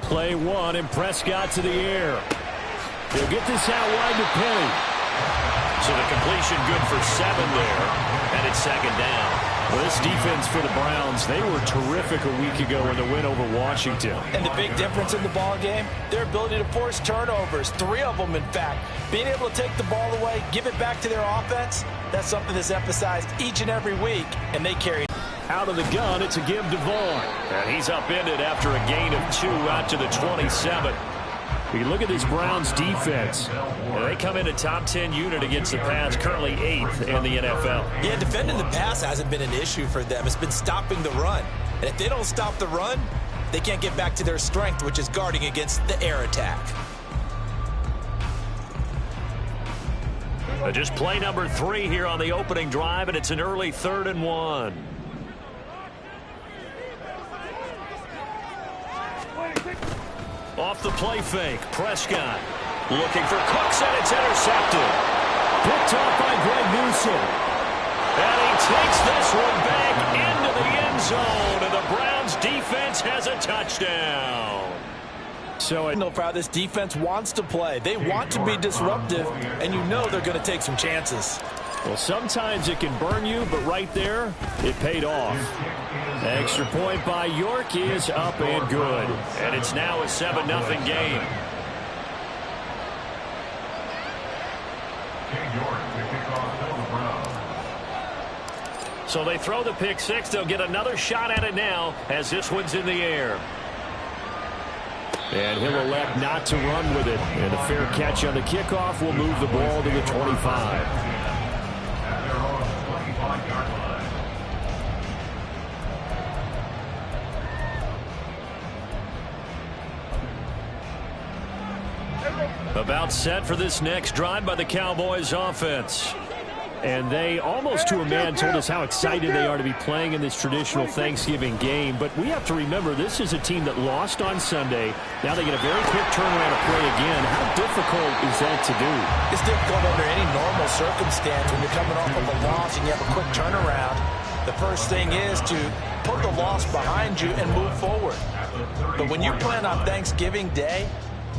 Play one, and Prescott to the air. He'll get this out wide to Penny. So the completion good for 7 there, and it's second down. Well, this defense for the Browns, they were terrific a week ago in the win over Washington. And the big difference in the ball game, their ability to force turnovers, 3 of them in fact. Being able to take the ball away, give it back to their offense, that's something that's emphasized each and every week, and they carry. Out of the gun, it's a give to Vaughn. And he's upended after a gain of 2 out to the 27. You look at this Browns defense. They come in a top 10 unit against the pass, currently 8th in the NFL. Yeah, defending the pass hasn't been an issue for them. It's been stopping the run. And if they don't stop the run, they can't get back to their strength, which is guarding against the air attack. Just play number 3 here on the opening drive, and it's an early 3rd and 1. Off the play fake, Prescott looking for Cooks, and it's intercepted. Picked off by Greg Newsome. And he takes this one back into the end zone, and the Browns defense has a touchdown. So I know how this defense wants to play. They want to be disruptive, and you know they're going to take some chances. Well, sometimes it can burn you, but right there, it paid off. Extra point by York is up and good. And it's now a 7-0 game. So they throw the pick 6. They'll get another shot at it now as this one's in the air. And he'll elect not to run with it. And a fair catch on the kickoff will move the ball to the 25. About set for this next drive by the Cowboys offense. And they, almost to a man, told us how excited they are to be playing in this traditional Thanksgiving game. But we have to remember, this is a team that lost on Sunday. Now they get a very quick turnaround to play again. How difficult is that to do? It's difficult under any normal circumstance when you're coming off of a loss and you have a quick turnaround. The first thing is to put the loss behind you and move forward. But when you're playing on Thanksgiving Day,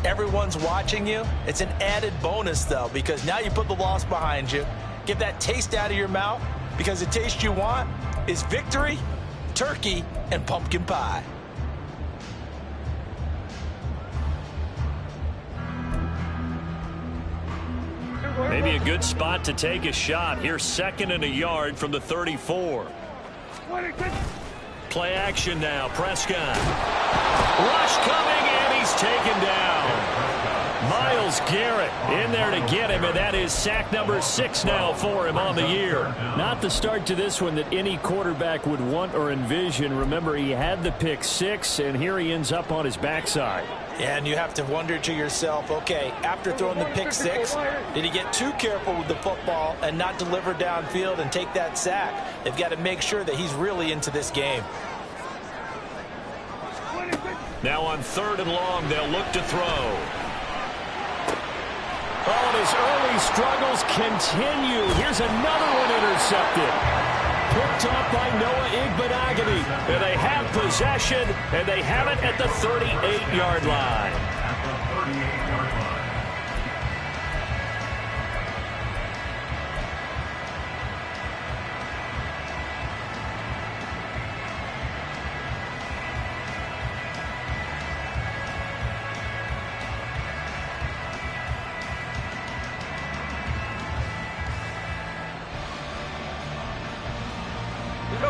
everyone's watching you. It's an added bonus, though, because now you put the loss behind you. Get that taste out of your mouth, because the taste you want is victory, turkey, and pumpkin pie. Maybe a good spot to take a shot. Here's 2nd and a yard from the 34. Play action now. Prescott. Rush coming, and he's taken down. Myles Garrett in there to get him, and that is sack number 6 now for him on the year. Not the start to this one that any quarterback would want or envision. Remember, he had the pick 6, and here he ends up on his backside. And you have to wonder to yourself, okay, after throwing the pick 6, did he get too careful with the football and not deliver downfield and take that sack? They've got to make sure that he's really into this game. Now on 3rd and long, they'll look to throw. Oh, and his early struggles continue. Here's another one intercepted. Picked off by Noah Igbenogany. And they have possession, and they have it at the 38-yard line.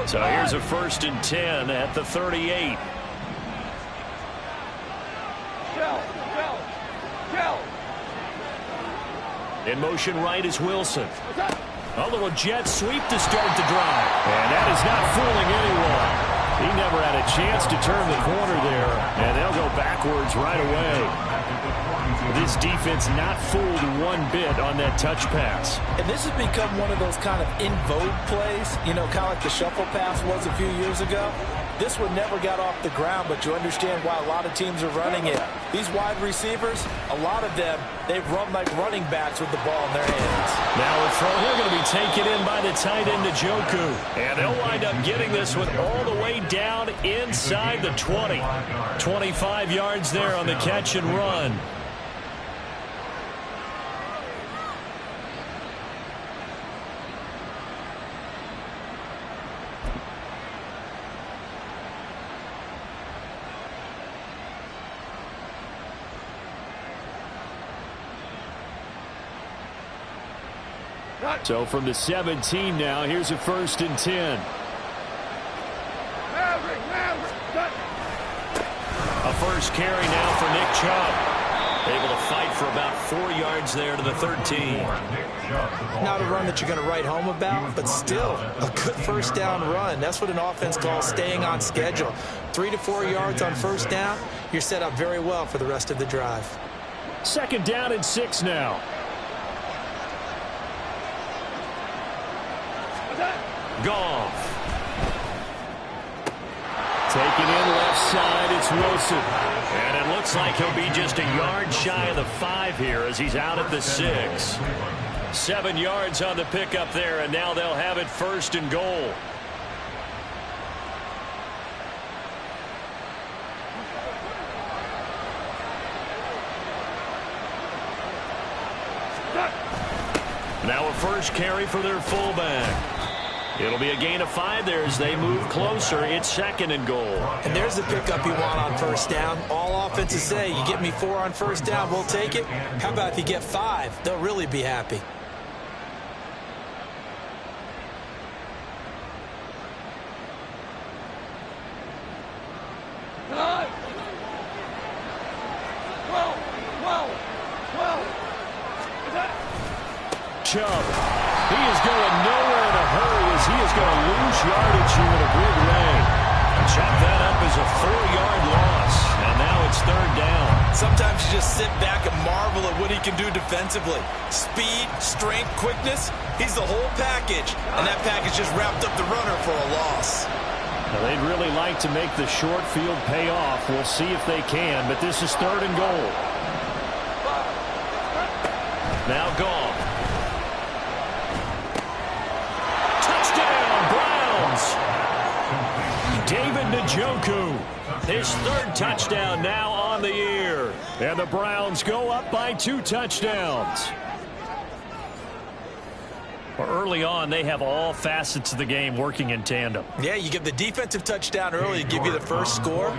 So here's a 1st and 10 at the 38. In motion right is Wilson. A little jet sweep to start the drive. And that is not fooling anyone. He never had a chance to turn the corner there. And they'll go backwards right away. This defense not fooled one bit on that touch pass. And this has become one of those kind of in vogue plays, you know, kind of like the shuffle pass was a few years ago. This one never got off the ground, but you understand why a lot of teams are running it. These wide receivers, a lot of them, they run like running backs with the ball in their hands. Now a throw here going to be taken in by the tight end, Njoku. And they'll wind up getting this one all the way down inside the 20. 25 yards there on the catch and run. So from the 17 now, here's a 1st and 10. A first carry now for Nick Chubb. Able to fight for about 4 yards there to the 13. Not a run that you're going to write home about, but still a good first down run. That's what an offense calls staying on schedule. 3 to 4 yards on first down, you're set up very well for the rest of the drive. 2nd down and 6 now. Goff. Taken in left side, it's Wilson. And it looks like he'll be just a yard shy of the 5 here as he's out at the 6. 7 yards on the pickup there, and now they'll have it 1st and goal. Now a first carry for their fullback. It'll be a gain of 5 there as they move closer. It's 2nd and goal. And there's the pickup you want on first down. All offenses say, you get me 4 on first down, we'll take it. How about if you get 5? They'll really be happy. Chubb. He is going nowhere in a hurry as he is going to lose yardage here in a big way. Chop that up as a 4-yard loss. And now it's 3rd down. Sometimes you just sit back and marvel at what he can do defensively. Speed, strength, quickness, he's the whole package. And that package just wrapped up the runner for a loss. Now, they'd really like to make the short field pay off. We'll see if they can, but this is 3rd and goal. Now Goff. Touchdown, Browns. David Njoku. His 3rd touchdown now on the year. And the Browns go up by 2 touchdowns. Early on, they have all facets of the game working in tandem. Yeah, you give the defensive touchdown early to give you the first score,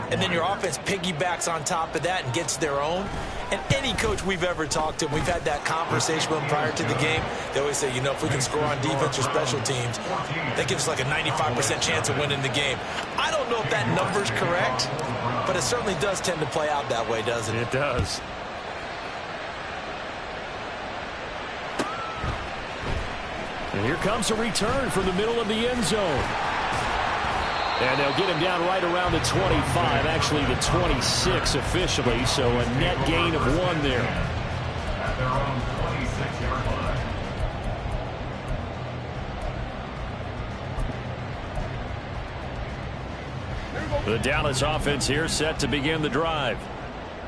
and then your offense piggybacks on top of that and gets their own. And any coach we've ever talked to, we've had that conversation with them prior to the game. They always say, you know, if we can score on defense or special teams, that gives us like a 95% chance of winning the game. I don't know if that number's correct, but it certainly does tend to play out that way, doesn't it? It does. And here comes a return from the middle of the end zone. And they'll get him down right around the 25, actually the 26 officially, so a net gain of 1 there. At their own 26-yard line. The Dallas offense here set to begin the drive.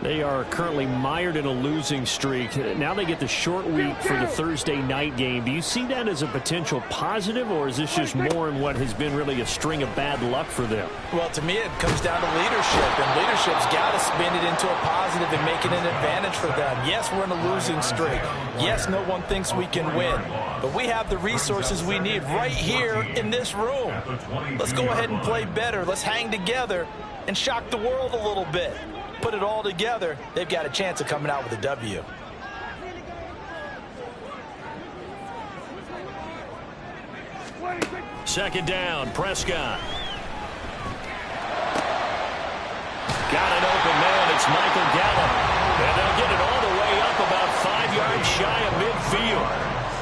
They are currently mired in a losing streak. Now they get the short week for the Thursday night game. Do you see that as a potential positive, or is this just more in what has been really a string of bad luck for them? Well, to me, it comes down to leadership, and leadership's got to spin it into a positive and make it an advantage for them. Yes, we're in a losing streak. Yes, no one thinks we can win, but we have the resources we need right here in this room. Let's go ahead and play better. Let's hang together and shock the world a little bit. Put it all together, they've got a chance of coming out with a W. Second down, Prescott. Got an open man, it's Michael Gallup. And they'll get it all the way up about 5 yards shy of midfield.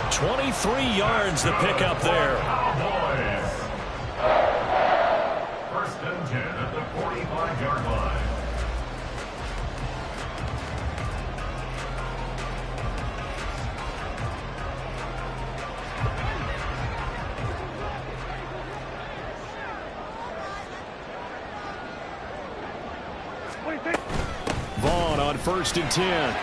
23 yards the pickup there. First and 10 at the 45-yard line. on 1st and 10. And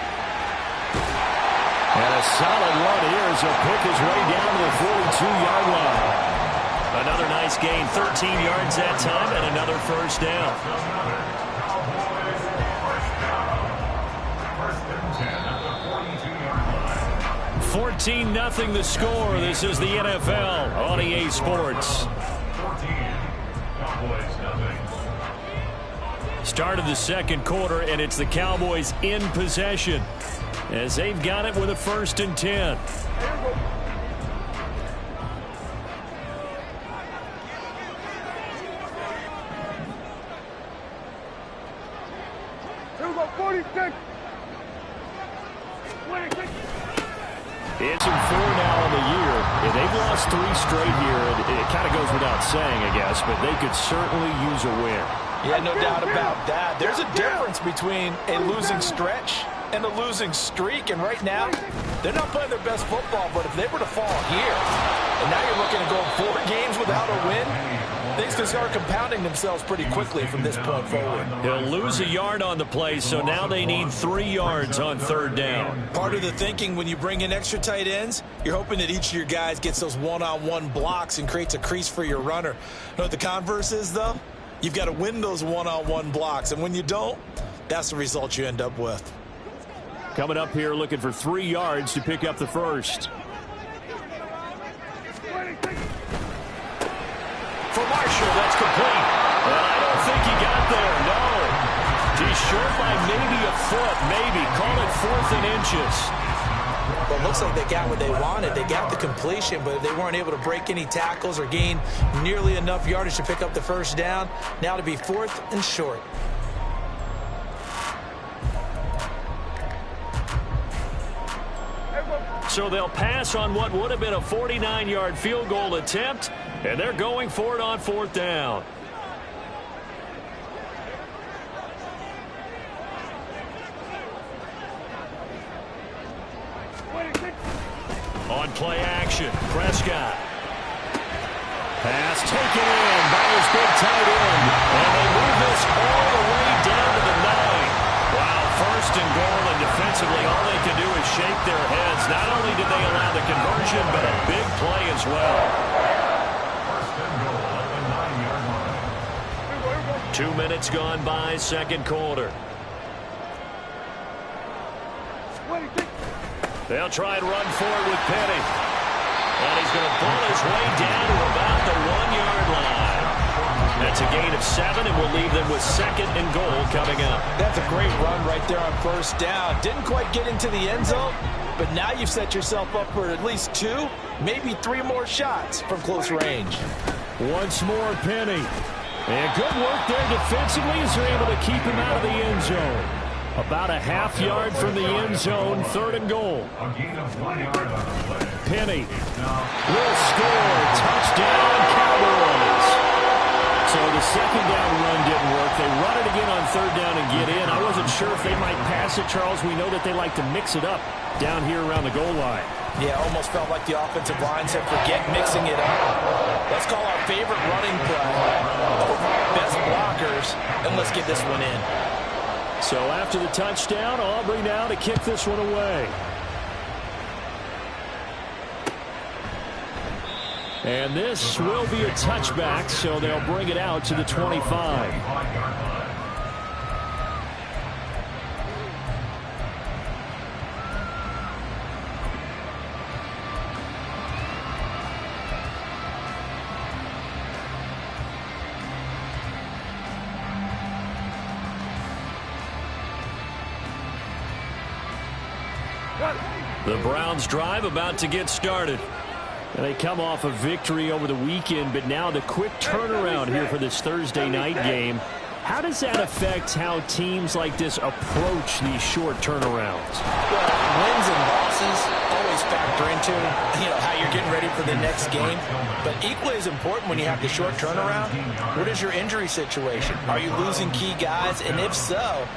a solid run here as he'll pick his way down to the 42-yard line. Another nice gain, 13 yards that time, and another first down. 14-0 the score. This is the NFL on EA Sports. Start of the second quarter, and it's the Cowboys in possession as they've got it with a 1st and 10. It's in 4 now on the year. Yeah, they've lost 3 straight here. It kind of goes without saying, I guess, but they could certainly use a win. Yeah, no doubt about that. There's a difference between a losing stretch and a losing streak, and right now, they're not playing their best football, but if they were to fall here, and now you're looking at going 4 games without a win, things can start compounding themselves pretty quickly from this point forward. He'll lose a yard on the play, so now they need 3 yards on 3rd down. Part of the thinking when you bring in extra tight ends, you're hoping that each of your guys gets those one-on-one blocks and creates a crease for your runner. You know what the converse is, though? You've got to win those one-on-one blocks, and when you don't, that's the result you end up with. Coming up here looking for 3 yards to pick up the first. For Marshall, that's complete. And I don't think he got there, no. He's short by maybe a foot, maybe. Call it 4th and inches. Well, it looks like they got what they wanted. They got the completion, but they weren't able to break any tackles or gain nearly enough yardage to pick up the first down. Now to be 4th and short. So they'll pass on what would have been a 49-yard field goal attempt, and they're going for it on 4th down. On play action, Prescott. Pass taken in by his big tight end, and they move this all the way down to the 9. Wow, 1st and goal, and defensively all they can do is shake their heads. Not only did they allow the conversion, but a big play as well. 2 minutes gone by, second quarter. They'll try and run for it with Penny. And he's going to pull his way down to about the 1-yard line. That's a gain of 7, and we'll leave them with 2nd and goal coming up. That's a great run right there on 1st down. Didn't quite get into the end zone, but now you've set yourself up for at least 2, maybe 3 more shots from close range. Once more, Penny. And good work there defensively as they're able to keep him out of the end zone. About a half yard from the end zone, 3rd and goal. Penny will score. Touchdown, Cowboys. So the 2nd down run didn't work. They run it again on 3rd down and get in. I wasn't sure if they might pass it, Charles. We know that they like to mix it up down here around the goal line. Yeah, almost felt like the offensive line said, forget mixing it up. Let's call our favorite running play over our best blockers, and let's get this one in. So after the touchdown, Aubrey now to kick this one away. And this will be a touchback, so they'll bring it out to the 25. The Browns drive about to get started. And they come off a victory over the weekend, but now the quick turnaround here for this Thursday night game. How does that affect how teams like this approach these short turnarounds? Well, wins and losses always factor into, how you're getting ready for the next game. But equally as important when you have the short turnaround, what is your injury situation? Are you losing key guys? And if so,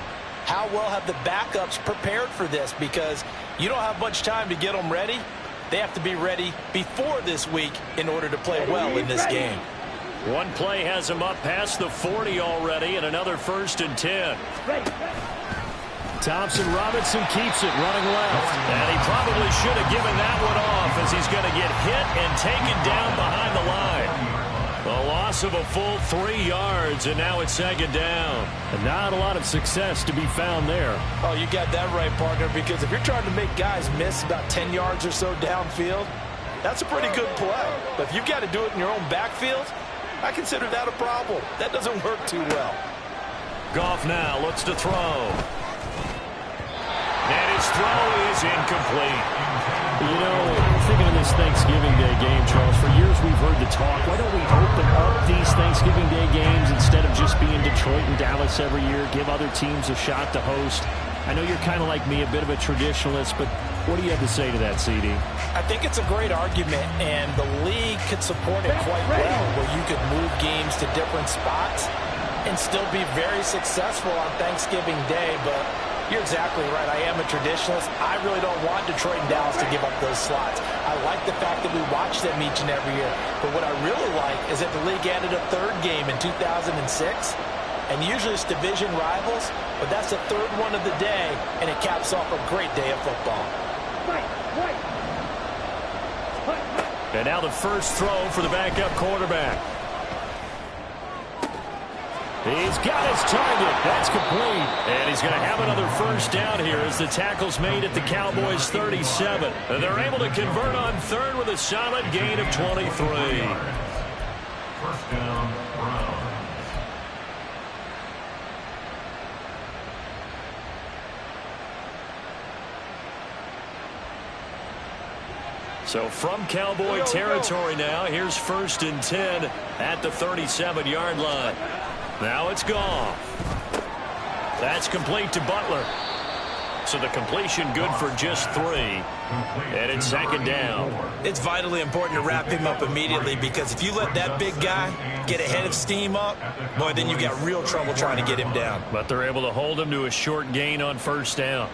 how well have the backups prepared for this? Because you don't have much time to get them ready. They have to be ready before this week in order to play well in this game. One play has them up past the 40 already, and another 1st and 10. Thompson Robinson keeps it running left. And he probably should have given that one off as he's going to get hit and taken down behind the line. A loss of a full 3 yards, and now it's second down. And not a lot of success to be found there. Oh, you got that right, partner, because if you're trying to make guys miss about 10 yards or so downfield, that's a pretty good play. But if you've got to do it in your own backfield, I consider that a problem. That doesn't work too well. Goff now looks to throw. And his throw is incomplete. You know, thinking of this Thanksgiving Day game, Charles, for years we've heard the talk, why don't we open up these Thanksgiving Day games instead of just being Detroit and Dallas every year, give other teams a shot to host? I know you're kind of like me, a bit of a traditionalist, but what do you have to say to that, CD? I think it's a great argument, and the league could support it quite well, where you could move games to different spots and still be very successful on Thanksgiving Day, but you're exactly right. I am a traditionalist. I really don't want Detroit and Dallas to give up those slots. I like the fact that we watch them each and every year. But what I really like is that the league added a third game in 2006. And usually it's division rivals, but that's the third one of the day, and it caps off a great day of football. And now the first throw for the backup quarterback. He's got his target. That's complete. And he's going to have another first down here as the tackle's made at the Cowboys' 37. And they're able to convert on third with a solid gain of 23. First down, Brown. So from Cowboy territory now, here's 1st and 10 at the 37-yard line. Now it's Goff. That's complete to Butler. So the completion good for just 3. And it's second down. It's vitally important to wrap him up immediately, because if you let that big guy get ahead of steam up, boy, then you got real trouble trying to get him down. But they're able to hold him to a short gain on first down.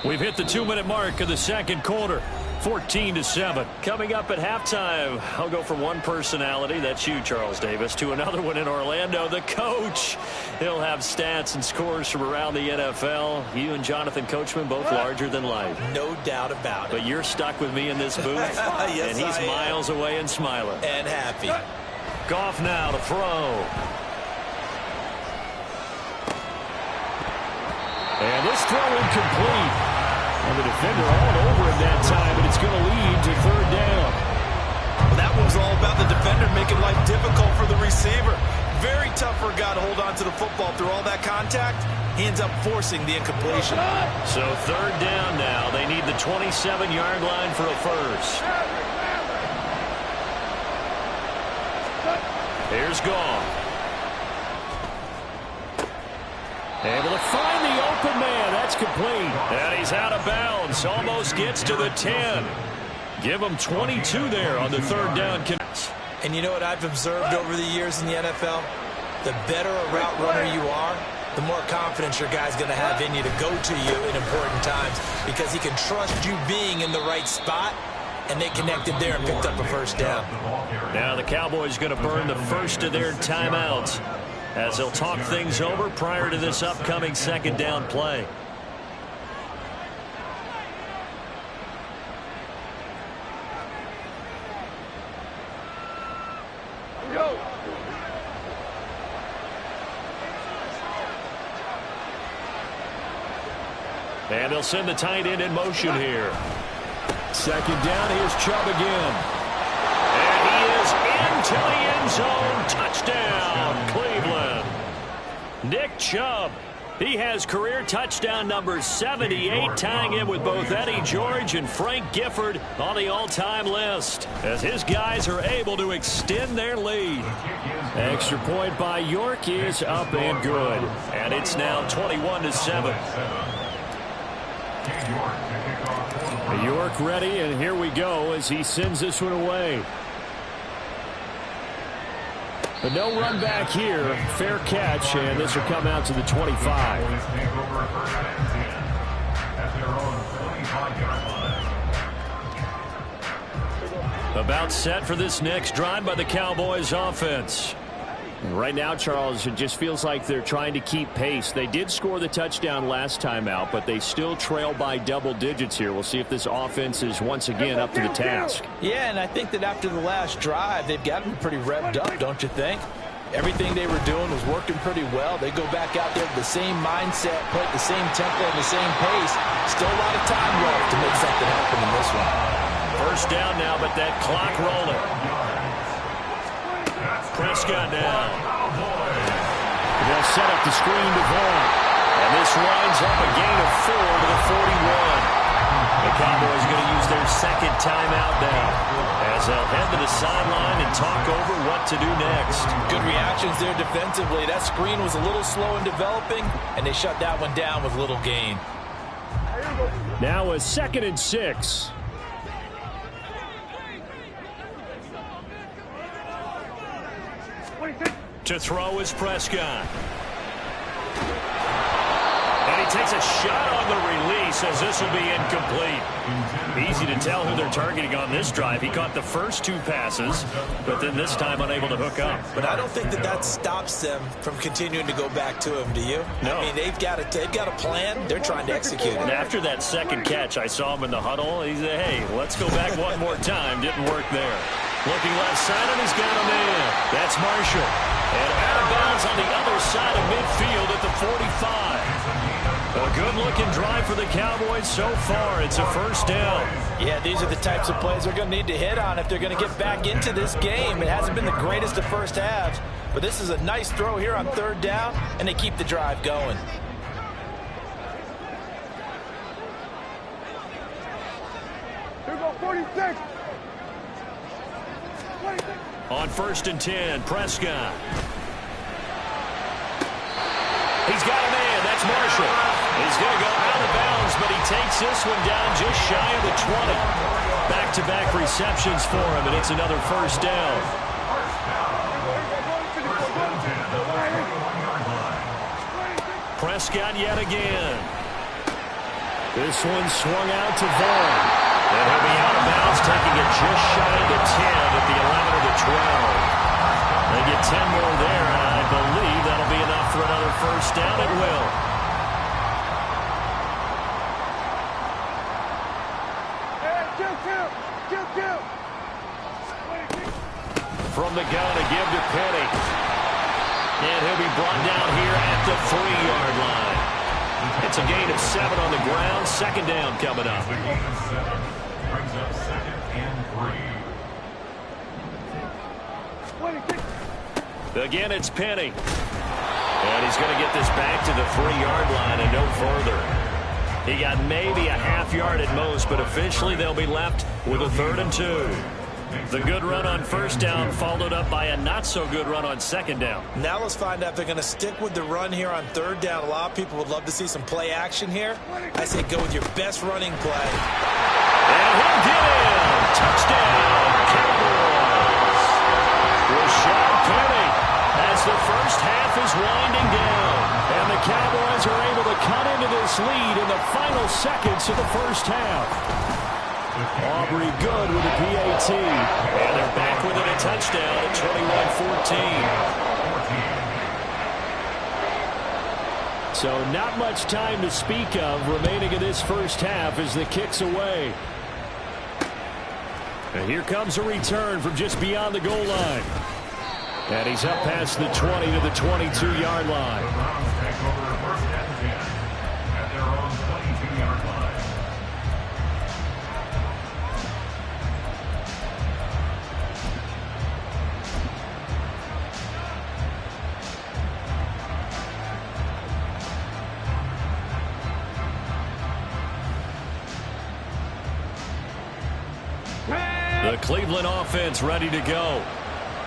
We've hit the 2-minute mark of the second quarter. 14-7. Coming up at halftime, I'll go from one personality, that's you, Charles Davis, to another one in Orlando, the coach. He'll have stats and scores from around the NFL. You and Jonathan Coachman both larger than life. No doubt about it. But you're stuck with me in this booth, Yes, and he's miles away and smiling. And happy. Goff now to throw. And this throw incomplete. And the defender all over him that time, and it's going to lead to third down. Well, that was all about the defender making life difficult for the receiver. Very tough for a guy to hold on to the football through all that contact. He ends up forcing the incompletion. So third down now. They need the 27-yard line for a first. Here's Goff. Able to find the open man. That's complete. And he's out of bounds. Almost gets to the 10. Give him 22 there on the third down. And you know what I've observed over the years in the NFL? The better a route runner you are, the more confidence your guy's going to have in you to go to you in important times, because he can trust you being in the right spot, and they connected there and picked up a first down. Now the Cowboys going to burn the first of their timeouts as they'll talk things over prior to this upcoming second down play. Go. And they'll send the tight end in motion here. Second down, here's Chubb again. And he is into the end zone. Touchdown, Cleveland. Nick Chubb. He has career touchdown number 78, tying him with both Eddie George and Frank Gifford on the all-time list, as his guys are able to extend their lead. Extra point by York is up and good. And it's now 21-7. York ready, and here we go as he sends this one away. But no run back here. Fair catch, and this will come out to the 25. About set for this next drive by the Cowboys offense. Right now, Charles, it just feels like they're trying to keep pace. They did score the touchdown last time out, but they still trail by double digits here. We'll see if this offense is once again up to the task. Yeah, and I think that after the last drive, they've got to be pretty revved up, don't you think? Everything they were doing was working pretty well. They go back out there with the same mindset, play at the same tempo and the same pace. Still a lot of time left to make something happen in this one. First down now, but that clock rolling. Prescott now. They'll set up the screen to Vaughn. And this winds up a gain of 4 to the 41. The Cowboys are going to use their second timeout now as they'll head to the sideline and talk over what to do next. Good reactions there defensively. That screen was a little slow in developing, and they shut that one down with little gain. Now a 2nd and 6. To throw is Prescott. And he takes a shot on the release as this will be incomplete. Easy to tell who they're targeting on this drive. He caught the first 2 passes, but then this time unable to hook up. But I don't think that stops them from continuing to go back to him, do you? No. I mean, they've got a plan. They're trying to execute it. And after that second catch, I saw him in the huddle. He said, hey, let's go back one more time. Didn't work there. Looking left side, and he's got him in. That's Marshall. And out of bounds on the other side of midfield at the 45. A good-looking drive for the Cowboys so far. It's a first down. Yeah, these are the types of plays they're going to need to hit on if they're going to get back into this game. It hasn't been the greatest of first halves, but this is a nice throw here on 3rd down, and they keep the drive going. Here go 46. On 1st and 10, Prescott. He's got a man. That's Marshall. He's going to go out of bounds, but he takes this one down just shy of the 20. Back-to-back receptions for him, and it's another first down. Prescott yet again. This one swung out to Vaughn. And he'll be out of bounds, taking it just shy of the 10 at the 11 or the 12. They get 10 more there, and I believe that'll be enough for another first down. It will. From the gun, a give to Penny. And he'll be brought down here at the 3-yard line. It's a gain of 7 on the ground. 2nd down coming up. The gain of 7 brings up 2nd and 3. Again, it's Penny. And he's going to get this back to the 3-yard line and no further. He got maybe a half yard at most, but officially they'll be left with a 3rd and 2. The good run on 1st down followed up by a not-so-good run on 2nd down. Now let's find out if they're going to stick with the run here on 3rd down. A lot of people would love to see some play action here. I say go with your best running play. And he'll get in. Touchdown, Cowboys. Rashad Penny as the first half is winding down. And the Cowboys are able to cut into this lead in the final seconds of the first half. Aubrey good with a PAT. And they're back within a touchdown at 21-14. So not much time to speak of remaining in this first half as the kick's away. And here comes a return from just beyond the goal line. And he's up past the 20 to the 22-yard line. Take over 1st and 10 at their own 22-yard line. The Cleveland offense ready to go.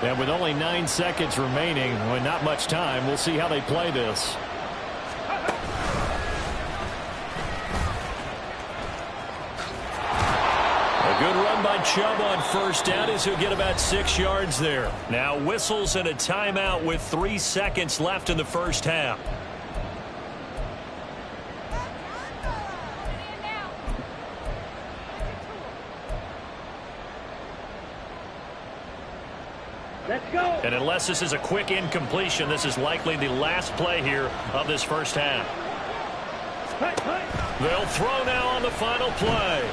And with only 9 seconds remaining, with not much time, we'll see how they play this. A good run by Chubb on 1st down as he'll get about 6 yards there. Now whistles and a timeout with 3 seconds left in the first half. Let's go. And unless this is a quick incompletion, this is likely the last play here of this first half. They'll throw now on the final play.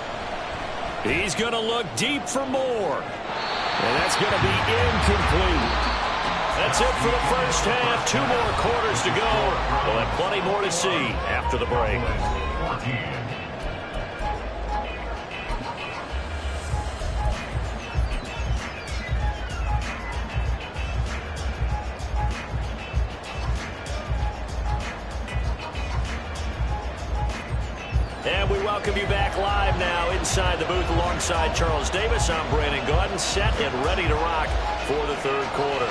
He's going to look deep for more. And that's going to be incomplete. That's it for the first half. 2 more quarters to go. We'll have plenty more to see after the break. And we welcome you back live now inside the booth alongside Charles Davis. I'm Brandon Gaudin, set and ready to rock for the third quarter.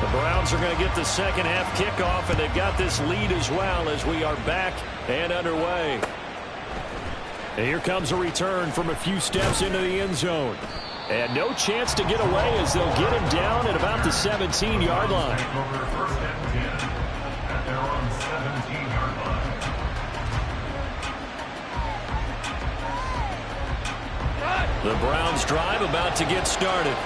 The Browns are going to get the second half kickoff, and they've got this lead as well as we are back and underway. And here comes a return from a few steps into the end zone. And no chance to get away as they'll get him down at about the 17-yard line. The Browns drive about to get started.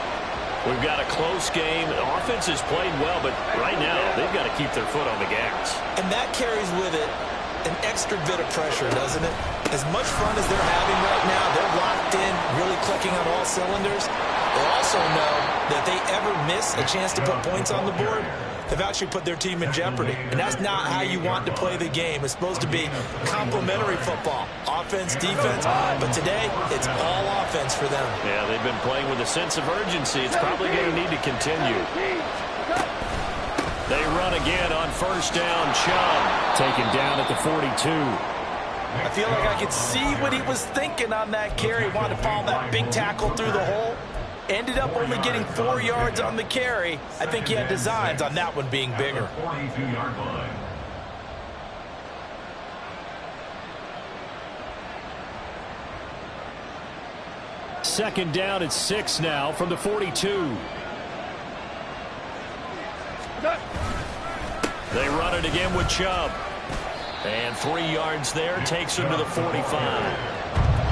We've got a close game. The offense has played well, but right now they've got to keep their foot on the gas. And that carries with it an extra bit of pressure, doesn't it? As much fun as they're having right now, they're locked in, really clicking on all cylinders. They also know that if they ever miss a chance to put points on the board, they've actually put their team in jeopardy. And that's not how you want to play the game. It's supposed to be complementary football. Offense, defense. But today, it's all offense for them. Yeah, they've been playing with a sense of urgency. It's probably going to need to continue. They run again on first down. Chubb taken down at the 42. I feel like I could see what he was thinking on that carry. He wanted to follow that big tackle through the hole. Ended up only getting 4 yards on the carry. I think he had designs on that one being bigger. 42-yard line. Second down at 6 now from the 42. They run it again with Chubb. And 3 yards there takes him to the 45.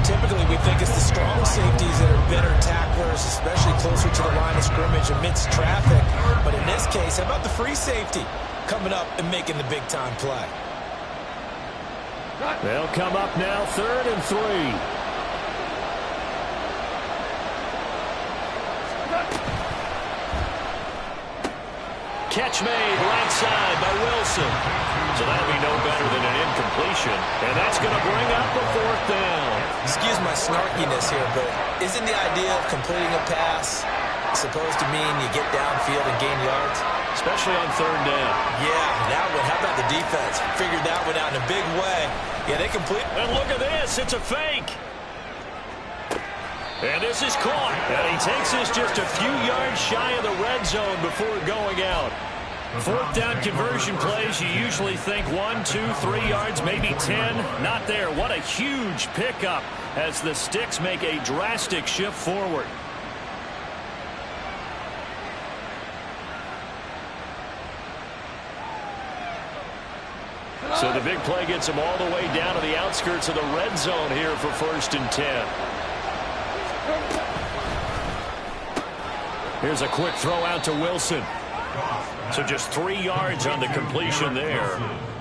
Typically, we think it's the strong safeties that are better tacklers, especially closer to the line of scrimmage amidst traffic. But in this case, how about the free safety coming up and making the big-time play? They'll come up now, 3rd and 3. Catch made right side by Wilson. So that'll be no better than an incompletion. And that's going to bring up the 4th down. Excuse my snarkiness here, but isn't the idea of completing a pass supposed to mean you get downfield and gain yards? Especially on 3rd down. Yeah, that one. How about the defense? Figured that one out in a big way. Yeah, they complete. And look at this. It's a fake. And this is caught. And he takes this just a few yards shy of the red zone before going out. 4th down conversion plays, you usually think 1, 2, 3 yards, maybe 10. Not there. What a huge pickup as the Sticks make a drastic shift forward. So the big play gets them all the way down to the outskirts of the red zone here for 1st and 10. Here's a quick throw out to Wilson. So just 3 yards on the completion there.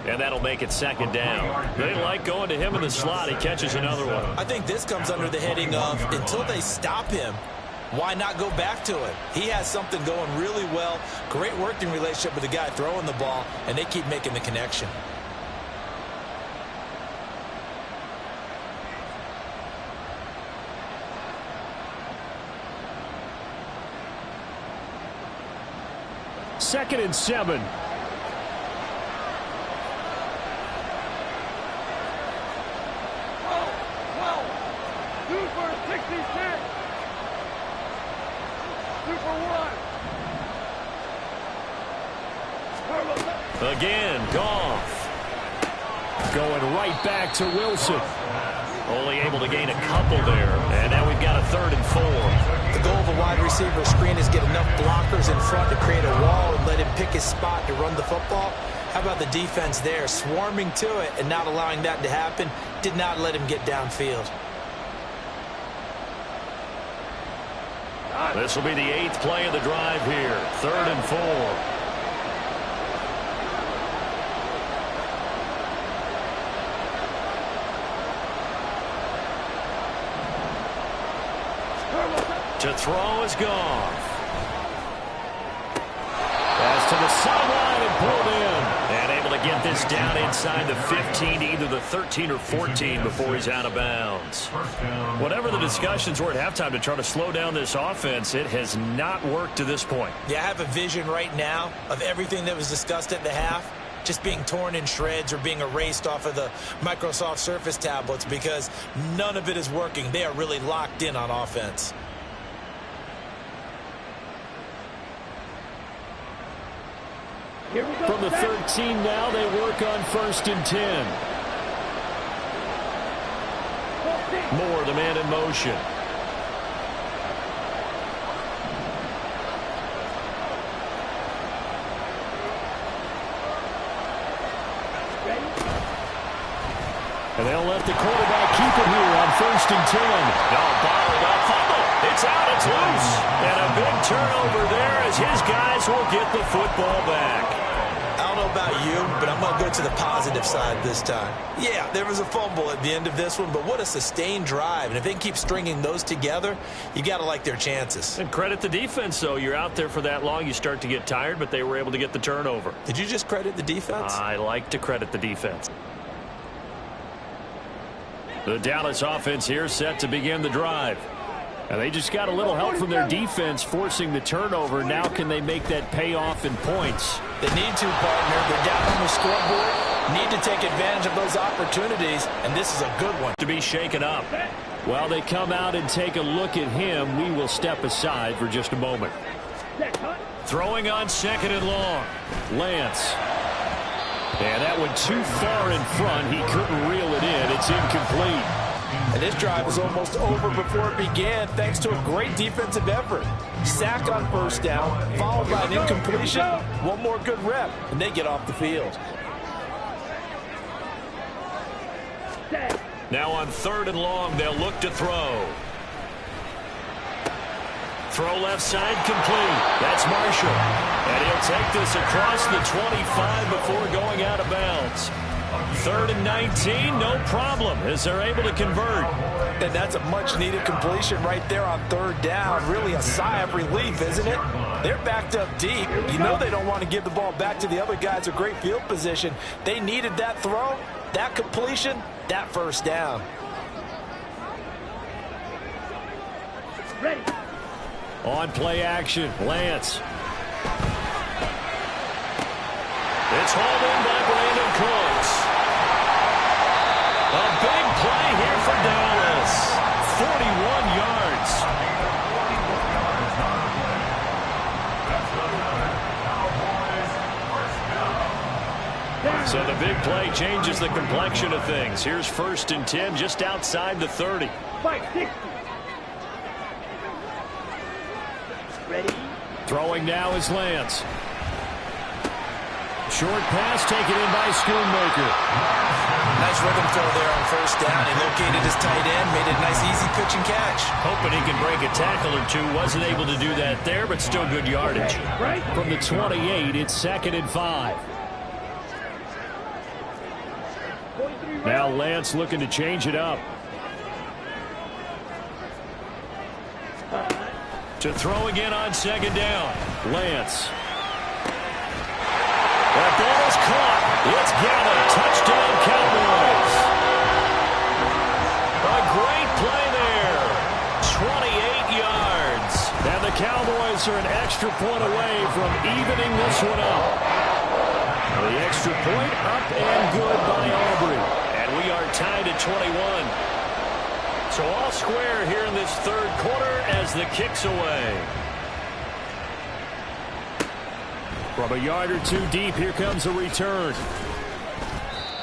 And that'll make it 2nd down. They like going to him in the slot. He catches another one. I think this comes under the heading of until they stop him, why not go back to it? He has something going really well. Great working relationship with the guy throwing the ball, and they keep making the connection. Second and 7. Super 66. Super 1. Again, Goff. Going right back to Wilson. Only able to gain a couple there. And now we've got a 3rd and 4. The goal of a wide receiver screen is get enough blockers in front to create a wall and let him pick his spot to run the football. How about the defense there, swarming to it and not allowing that to happen? Did not let him get downfield. This will be the 8th play of the drive here. 3rd and 4. To throw is Goff. Pass to the sideline and pulled in. And able to get this down inside the 15, either the 13 or 14 before he's out of bounds. Whatever the discussions were at halftime to try to slow down this offense, it has not worked to this point. Yeah, I have a vision right now of everything that was discussed at the half just being torn in shreds or being erased off of the Microsoft Surface tablets because none of it is working. They are really locked in on offense. From the 13 now, they work on 1st and 10. Moore, the man in motion. And they'll let the quarterback keep it here on 1st and 10. No, bottled up, fumble. It's out, it's loose. And a big turnover there as his guys will get the football back. I don't know about you, but I'm going to go to the positive side this time. Yeah, there was a fumble at the end of this one, but what a sustained drive. And if they can keep stringing those together, you got to like their chances. And credit the defense, though. You're out there for that long, you start to get tired, but they were able to get the turnover. Did you just credit the defense? I like to credit the defense. The Dallas offense here set to begin the drive. And they just got a little help from their defense forcing the turnover. Now can they make that pay off in points? They need to, partner. They're down on the scoreboard. Need to take advantage of those opportunities, and this is a good one. To be shaken up. While they come out and take a look at him, we will step aside for just a moment. Throwing on 2nd and long. Lance. And that went too far in front. He couldn't reel it in. It's incomplete. And this drive was almost over before it began thanks to a great defensive effort. Sack on 1st down, followed by an incompletion. One more good rep, and they get off the field. Now on 3rd and long, they'll look to throw. Throw left side complete. That's Marshall. And he'll take this across the 25 before going out of bounds. 3rd and 19, no problem, as they're able to convert. And that's a much-needed completion right there on 3rd down. Really a sigh of relief, isn't it? They're backed up deep. You know they don't want to give the ball back to the other guys. A great field position. They needed that throw, that completion, that 1st down. Ready. On play action, Lance. It's hauled in by Brandon Cooks. A big play here for Dallas. 41 yards. So the big play changes the complexion of things. Here's 1st and 10 just outside the 30. Ready. Throwing now is Lance. Short pass taken in by Schoonmaker. Nice rhythm throw there on 1st down. He located his tight end, made it a nice easy pitch and catch. Hoping he can break a tackle or two. Wasn't able to do that there, but still good yardage. From the 28, it's 2nd and 5. Now Lance looking to change it up. To throw again on 2nd down. Lance. That ball is caught. It's gathered. Touchdown, Cowboys. A great play there. 28 yards. And the Cowboys are an extra point away from evening this one up. The extra point up and good by Aubrey. And we are tied at 21. So all square here in this 3rd quarter as the kick's away. From a yard or two deep, here comes a return.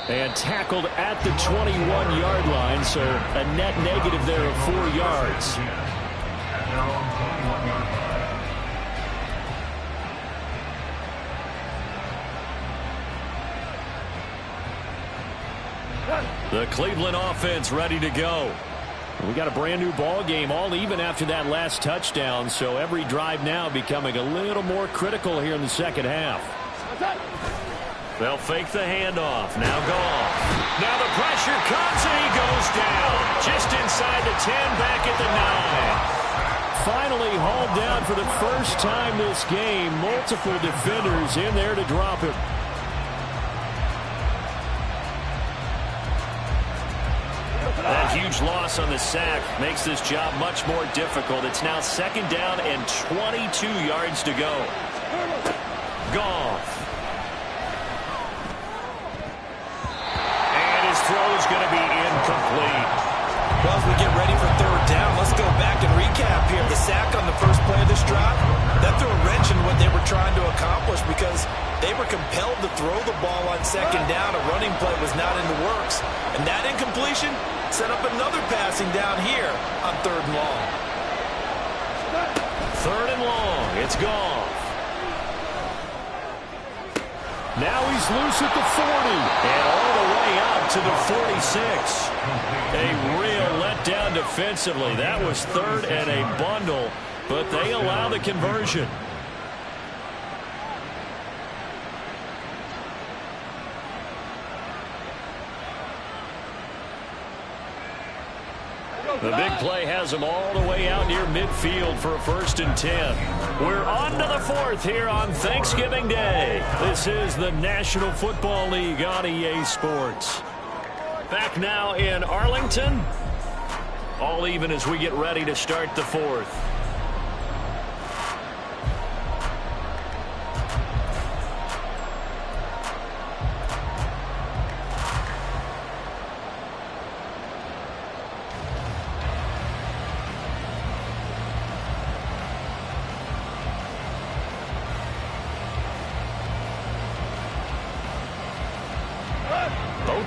And tackled at the 21-yard line, so a net negative there of 4 yards. The Cleveland offense ready to go. We got a brand new ball game, all even after that last touchdown, so every drive now becoming a little more critical here in the second half. They'll fake the handoff. Now Goff. Now the pressure comes and he goes down. Just inside the 10, back at the 9. Finally hauled down for the first time this game. Multiple defenders in there to drop him. That huge loss on the sack makes this job much more difficult. It's now second down and 22 yards to go. Goff. And his throw is going to be incomplete. Well, as we get ready for third down, let's go back and recap here. The sack on the first play of this drive, that threw a wrench in what they were trying to accomplish because they were compelled to throw the ball on second down. A running play was not in the works. And that incompletion set up another passing down here on third and long. Third and long. It's Goff. Now he's loose at the 40. And all the way out to the 46. A real letdown defensively. That was third and a bundle, but they allow the conversion. The big play has them all the way out near midfield for a 1st and 10. We're on to the 4th here on Thanksgiving Day. This is the National Football League on EA Sports. Back now in Arlington. All even as we get ready to start the 4th.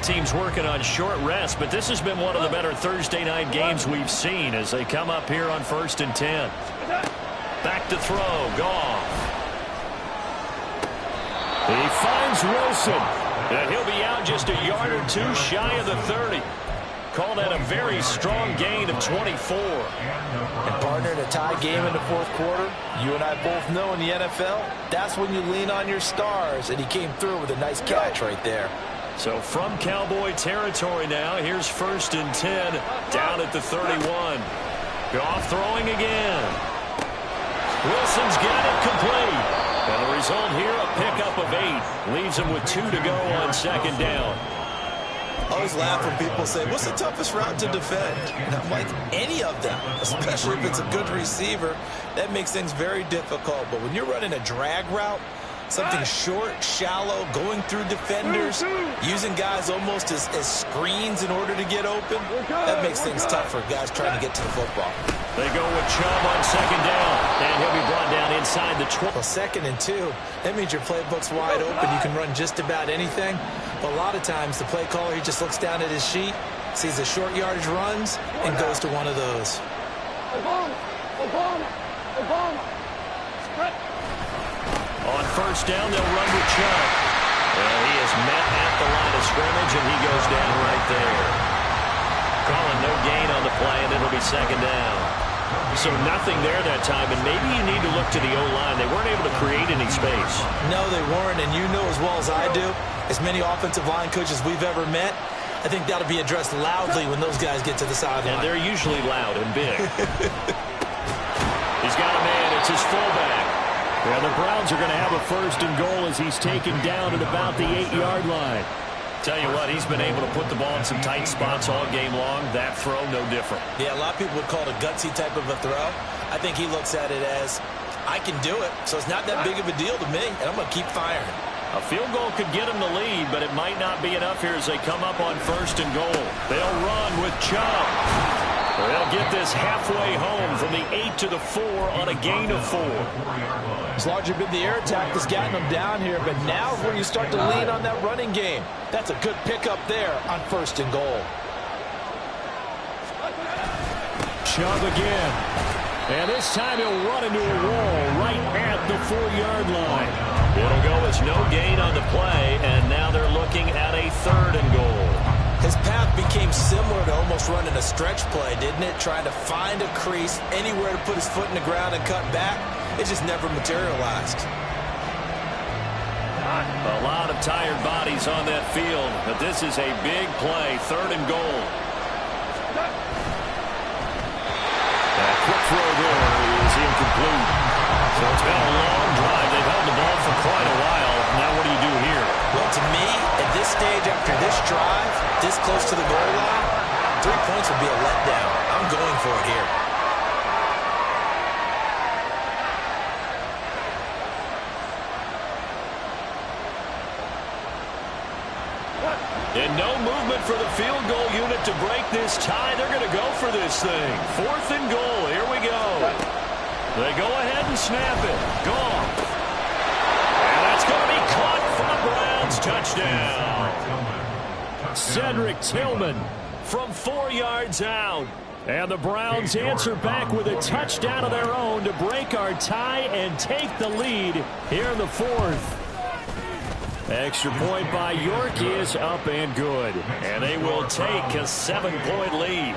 Teams working on short rest, but this has been one of the better Thursday night games we've seen as they come up here on 1st and 10. Back to throw. Goff. He finds Wilson. And he'll be out just a yard or two shy of the 30. Call that a very strong gain of 24. And partner, in a tie game in the fourth quarter, you and I both know in the NFL, that's when you lean on your stars, and he came through with a nice catch right there. So from Cowboy territory now, here's 1st and 10 down at the 31. Goff throwing again. Wilson's got it complete. And the result here, a pickup of 8. Leaves him with 2 to go on second down. I always laugh when people say, what's the toughest route to defend? And I'm like, any of them, especially if it's a good receiver. That makes things very difficult. But when you're running a drag route, something short, shallow, going through defenders, using guys almost as screens in order to get open, that makes things tough for guys trying to get to the football. They go with Chubb on second down, and he'll be brought down inside the 12. Well, 2nd and 2, that means your playbook's wide open. You can run just about anything. But a lot of times, the play caller, he just looks down at his sheet, sees the short yardage runs, and goes to one of those. On first down, they'll run with Chubb. And he is met at the line of scrimmage, and he goes down right there. Calling no gain on the play, and it'll be second down. So nothing there that time, and maybe you need to look to the O-line. They weren't able to create any space. No, they weren't, and you know as well as I do, as many offensive line coaches we've ever met, I think that'll be addressed loudly when those guys get to the sideline. And they're usually loud and big. He's got a man. It's his fullback. Yeah, the Browns are going to have a 1st and goal as he's taken down at about the 8-yard line. Tell you what, he's been able to put the ball in some tight spots all game long. That throw, no different. Yeah, a lot of people would call it a gutsy type of a throw. I think he looks at it as, I can do it, so it's not that big of a deal to me, and I'm going to keep firing. A field goal could get him the lead, but it might not be enough here as they come up on 1st and goal. They'll run with Chubb. They'll get this halfway home from the 8 to the 4 on a gain of 4. It's largely been the air attack that's gotten them down here, but now is where you start to lean on that running game. That's a good pickup there on 1st and goal. Chubb again. And this time he'll run into a wall right at the 4-yard line. It'll go as no gain on the play, and now they're looking at a 3rd and goal. His path became similar to almost running a stretch play, didn't it? Trying to find a crease, anywhere to put his foot in the ground and cut back. It just never materialized. A lot of tired bodies on that field, but this is a big play, 3rd and goal. That quick throw there is incomplete. So it's been a long drive. They've held the ball for quite a while. Now what do you do here? Well, to me, at this stage after this drive, this close to the goal line, 3 points would be a letdown. I'm going for it here. And no movement for the field goal unit to break this tie. They're going to go for this thing. 4th and goal. Here we go. They go ahead and snap it. Gone. And that's going to be caught for the Browns. Touchdown. Cedric Tillman from 4 yards out. And the Browns answer back with a touchdown of their own to break our tie and take the lead here in the 4th. Extra point by York is up and good. And they will take a 7-point lead.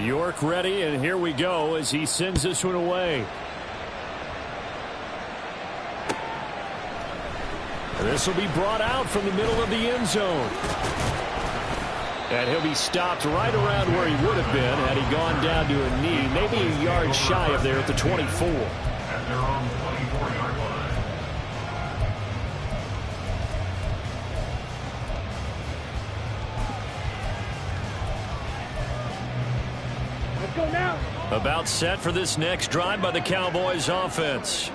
York ready, and here we go as he sends this one away. This will be brought out from the middle of the end zone. And he'll be stopped right around where he would have been had he gone down to a knee, maybe a yard shy of there at the 24. At their own 24-yard line. Let's go now. About set for this next drive by the Cowboys offense.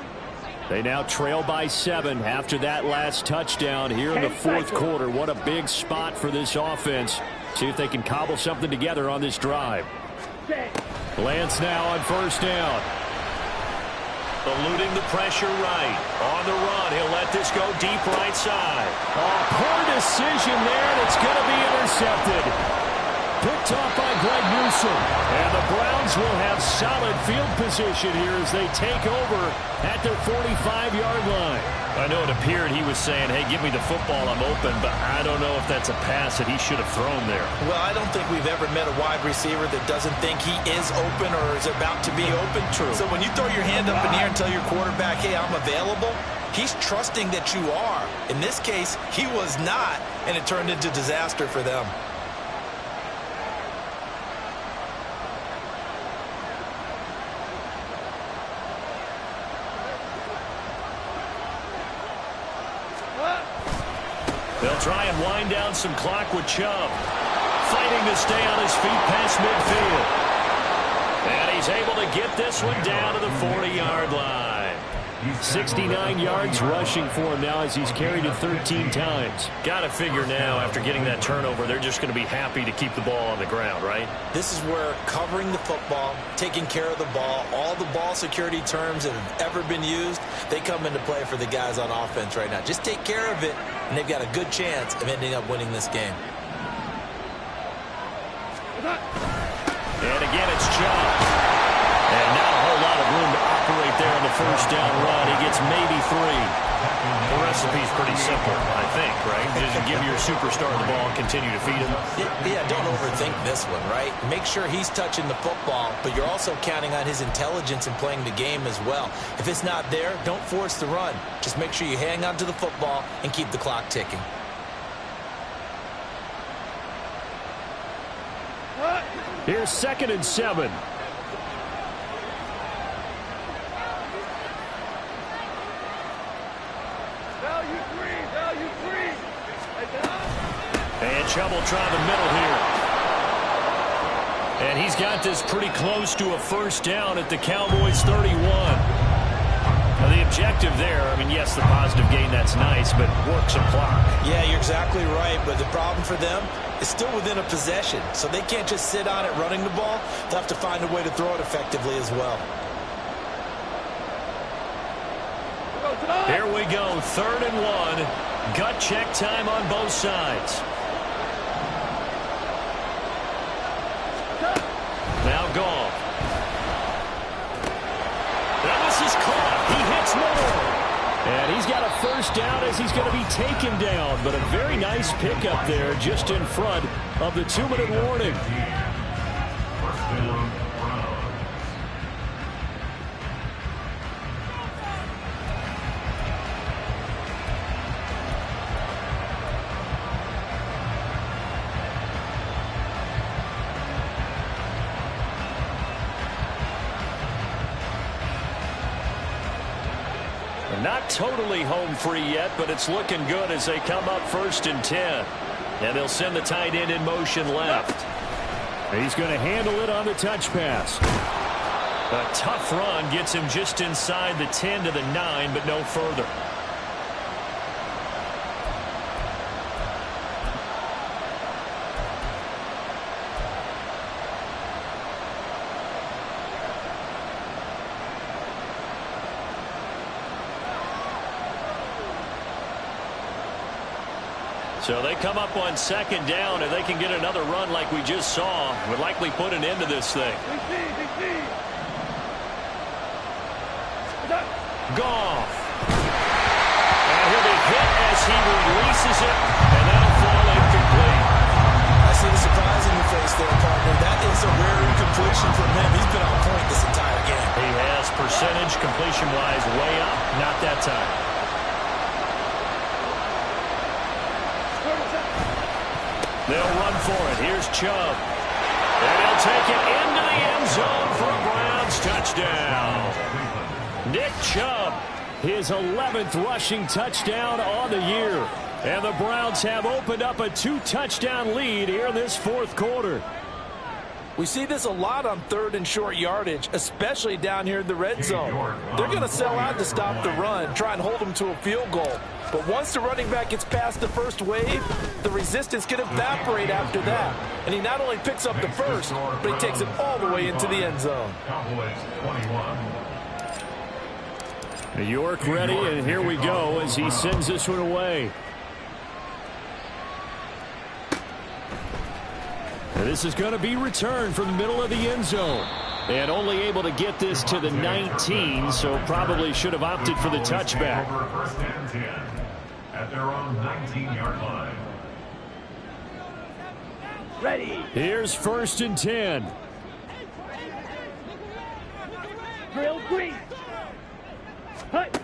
They now trail by 7 after that last touchdown here in the 4th quarter. What a big spot for this offense. See if they can cobble something together on this drive. Lance now on 1st down. Eluding the pressure right. On the run, he'll let this go deep right side. Oh, poor decision there, and it's going to be intercepted. Picked off by Greg Newsom. And the Browns will have solid field position here as they take over at their 45-yard line. I know it appeared he was saying, hey, give me the football, I'm open, but I don't know if that's a pass that he should have thrown there. Well, I don't think we've ever met a wide receiver that doesn't think he is open or is about to be open. True. So when you throw your hand up in the air and tell your quarterback, hey, I'm available, he's trusting that you are. In this case, he was not, and it turned into disaster for them. They'll try and wind down some clock with Chubb. Fighting to stay on his feet past midfield. And he's able to get this one down to the 40-yard line. 69 yards rushing for him now as he's carried it 13 times. Got to figure now after getting that turnover, they're just going to be happy to keep the ball on the ground, right? This is where covering the football, taking care of the ball, all the ball security terms that have ever been used, they come into play for the guys on offense right now. Just take care of it, and they've got a good chance of ending up winning this game. And again, it's Chubb. And not a whole lot of room to operate there on the 1st down run. He gets maybe 3. The recipe's pretty simple, I think, right? Just give your superstar the ball and continue to feed him. Yeah, don't overthink this one, right? Make sure he's touching the football, but you're also counting on his intelligence in playing the game as well. If it's not there, don't force the run. Just make sure you hang on to the football and keep the clock ticking. Here's 2nd and 7. And Chubb will try the middle here. And he's got this pretty close to a 1st down at the Cowboys 31. Now the objective there, I mean, yes, the positive gain, that's nice, but work some clock. Yeah, you're exactly right, but the problem for them is still within a possession, so they can't just sit on it running the ball. They'll have to find a way to throw it effectively as well. Here we go, 3rd and 1. Gut check time on both sides. Now Goff. That was his caught. He hits more. And he's He's got a first down as he's going to be taken down. But a very nice pickup there just in front of the 2-minute warning. First down, Brown. Not totally home free yet, but it's looking good as they come up 1st and 10. And they'll send the tight end in motion left. He's going to handle it on the touch pass. A tough run gets him just inside the 10 to the 9, but no further. So they come up on 2nd down, and they can get another run like we just saw. Would likely put an end to this thing. Goff. And he'll be hit as he releases it, and that'll fall incomplete. I see the surprise in your face there, partner. That is a rare incompletion from him. He's been on point this entire game. He has percentage completion-wise way up, not that time. They'll run for it. Here's Chubb. And he'll take it into the end zone for a Browns touchdown. Nick Chubb, his 11th rushing touchdown on the year. And the Browns have opened up a 2-touchdown lead here in this 4th quarter. We see this a lot on 3rd and short yardage, especially down here in the red zone. They're going to sell out to stop the run, try and hold them to a field goal. But once the running back gets past the first wave, the resistance can evaporate after that. And he not only picks up the first, but he takes it all the way into the end zone. Cowboys 21. New York ready, and here we go as he sends this one away. And this is going to be returned from the middle of the end zone. And only able to get this to the 19, so probably should have opted for the touchback. Over 1st and 10 at their own 19-yard line. Ready. Here's 1st and 10. Drill green. Hut.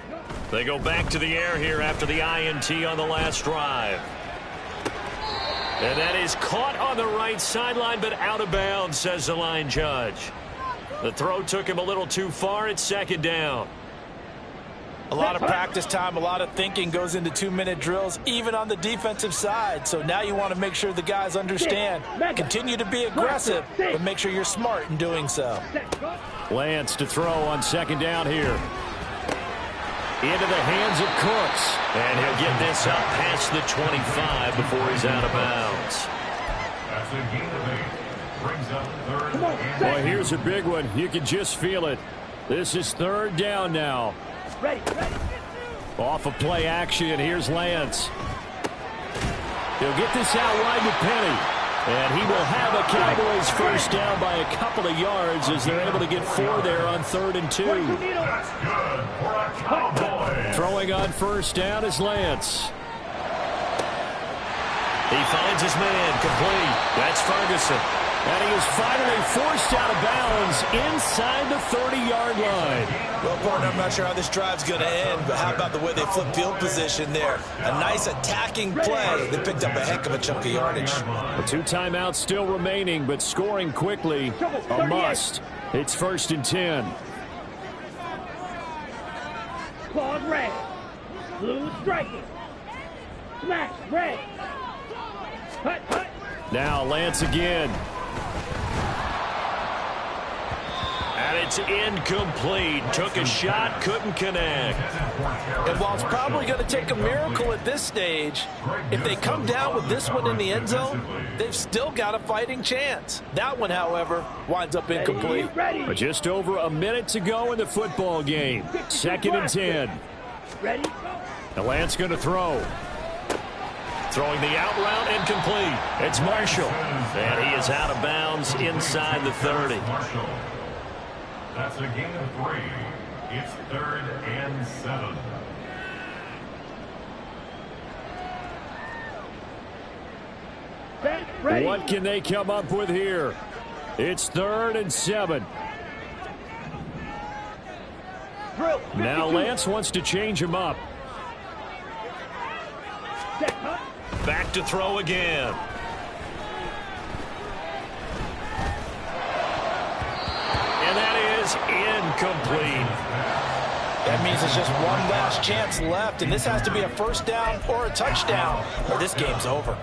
They go back to the air here after the INT on the last drive. And that is caught on the right sideline, but out of bounds, says the line judge. The throw took him a little too far. It's 2nd down. A lot of practice time, a lot of thinking goes into 2-minute drills, even on the defensive side. So now you want to make sure the guys understand. Continue to be aggressive, but make sure you're smart in doing so. Lance to throw on 2nd down here. Into the hands of Cooks. And he'll get this up past the 25 before he's out of bounds. That's a gain of 8. Brings up 3rd and Boy, here's a big one. You can just feel it. This is 3rd down now. Ready. Off of play action, here's Lance. He'll get this out wide to Penny. And he will have a Cowboys first down by a couple of yards as they're able to get 4 there on 3rd and 2. that's good for a Cowboy. Throwing on 1st down is Lance. He finds his man complete. That's Ferguson. And he is finally forced out of bounds inside the 30-yard line. Well, partner, I'm not sure how this drive's going to end, but how about the way they flip field position there? A nice attacking play. They picked up a heck of a chunk of yardage. The 2 timeouts still remaining, but scoring quickly, a must. It's 1st and 10. Claws red. Blue striking. Slash red. Hut. Now Lance again. And it's incomplete. Took a shot, couldn't connect. And while it's probably going to take a miracle at this stage, if they come down with this one in the end zone, they've still got a fighting chance. That one, however, winds up incomplete. But just over a minute to go in the football game. 2nd and 10. Ready. And Lance going to throw. Throwing the out route incomplete. It's Marshall. And he is out of bounds inside the 30. Marshall. That's a gain of 3. It's 3rd and 7. Set, ready. What can they come up with here? It's 3rd and 7. Drill. Now 52. Lance wants to change him up. Set, hut. Back to throw again. And that is incomplete. That means there's just one last chance left, and this has to be a first down or a touchdown, or this game's over.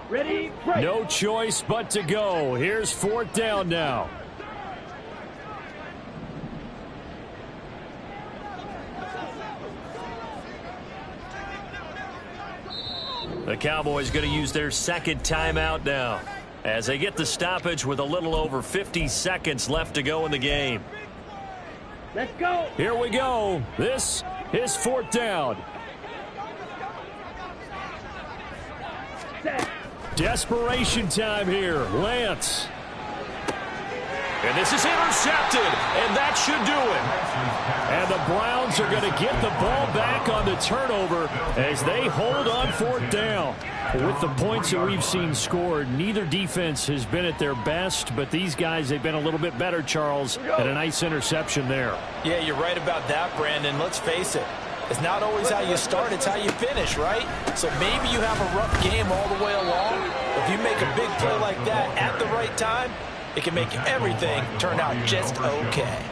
Ready, break. No choice but to go. Here's 4th down now. The Cowboys going to use their 2nd timeout now as they get the stoppage with a little over 50 seconds left to go in the game. Let's go. Here we go. This is 4th down. Set. Desperation time here. Lance. And this is intercepted, and that should do it. And the Browns are going to get the ball back on the turnover as they hold on 4th down. With the points that we've seen scored, neither defense has been at their best, but these guys, they've been a little bit better, Charles, and a nice interception there. Yeah, you're right about that, Brandon. Let's face it. It's not always how you start, it's how you finish, right? So maybe you have a rough game all the way along. If you make a big play like that at the right time, it can make everything turn out just okay.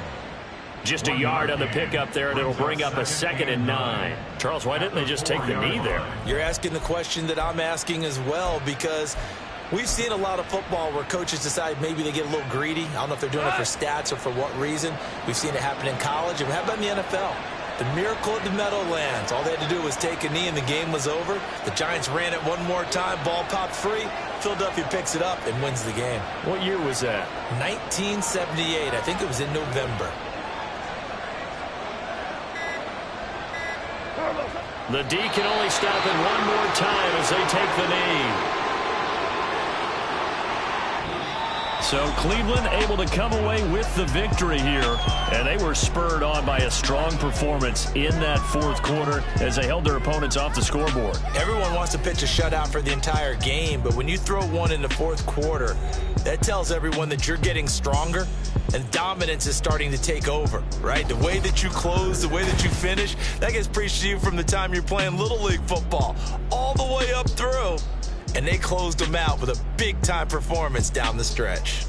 Just a yard on the pickup there, and it'll bring up a 2nd and 9. Charles, why didn't they just take the knee there? You're asking the question that I'm asking as well, because we've seen a lot of football where coaches decide maybe they get a little greedy. I don't know if they're doing it for stats or for what reason. We've seen it happen in college, and how about in the NFL? The miracle of the Meadowlands. All they had to do was take a knee and the game was over. The Giants ran it one more time. Ball popped free. Philadelphia picks it up and wins the game. What year was that? 1978. I think it was in November. The D can only stop it one more time as they take the knee. So Cleveland able to come away with the victory here, and they were spurred on by a strong performance in that 4th quarter as they held their opponents off the scoreboard. Everyone wants to pitch a shutout for the entire game, but when you throw one in the 4th quarter, that tells everyone that you're getting stronger and dominance is starting to take over, right? The way that you close, the way that you finish, that gets preached to you from the time you're playing Little League football all the way up through. And they closed them out with a big-time performance down the stretch.